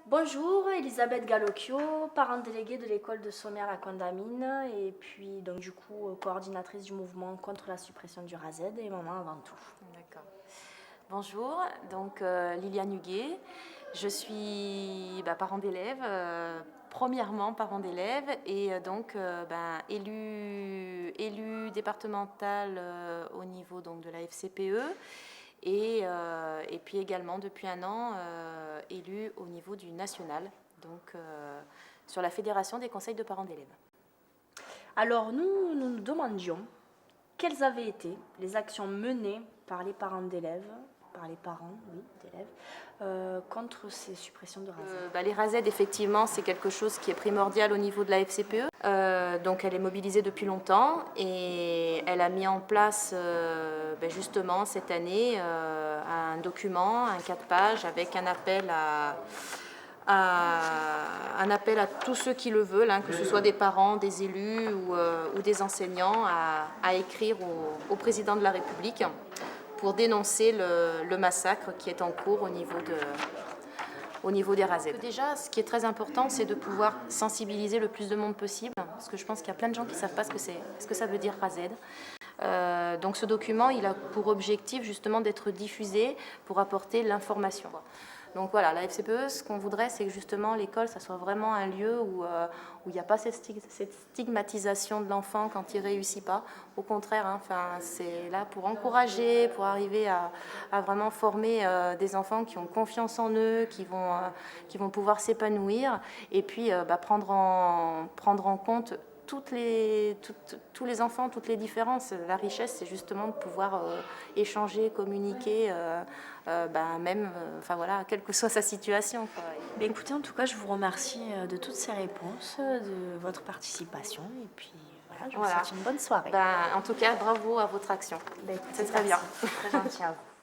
Bonjour, Elisabeth Galocchio, parente déléguée de l'école de Sommières à Condamine et puis donc du coup coordinatrice du mouvement contre la suppression du RASED et maman avant tout. D'accord. Bonjour, donc Liliane Huguet, je suis parent d'élève, premièrement parent d'élève et élue départementale au niveau donc, de la FCPE et puis également depuis un an élue au niveau du national, donc sur la Fédération des conseils de parents d'élèves. Alors nous demandions quelles avaient été les actions menées par les parents d'élèves, par les parents d'élèves, contre ces suppressions de RASED. Les RASED, effectivement, c'est quelque chose qui est primordial au niveau de la FCPE. Donc elle est mobilisée depuis longtemps et elle a mis en place justement cette année un document, un 4 pages avec un appel à tous ceux qui le veulent, que ce soit des parents, des élus ou des enseignants, à écrire au président de la République pour dénoncer le massacre qui est en cours au niveau des RASED. Déjà, ce qui est très important, c'est de pouvoir sensibiliser le plus de monde possible, parce que je pense qu'il y a plein de gens qui ne savent pas ce que ça veut dire RASED. Donc ce document, il a pour objectif justement d'être diffusé pour apporter l'information. Donc voilà, la FCPE, ce qu'on voudrait, c'est que justement l'école, ça soit vraiment un lieu où il n'y a pas cette stigmatisation de l'enfant quand il ne réussit pas. Au contraire, c'est là pour encourager, pour arriver à vraiment former des enfants qui ont confiance en eux, qui vont pouvoir s'épanouir et puis prendre en compte tous les enfants, toutes les différences. La richesse, c'est justement de pouvoir échanger, communiquer, quelle que soit sa situation. Écoutez, en tout cas, je vous remercie de toutes ces réponses, de votre participation et puis voilà, je vous souhaite une bonne soirée. En tout cas, bravo à votre action. Écoutez, c'est très bien. Très gentil à vous.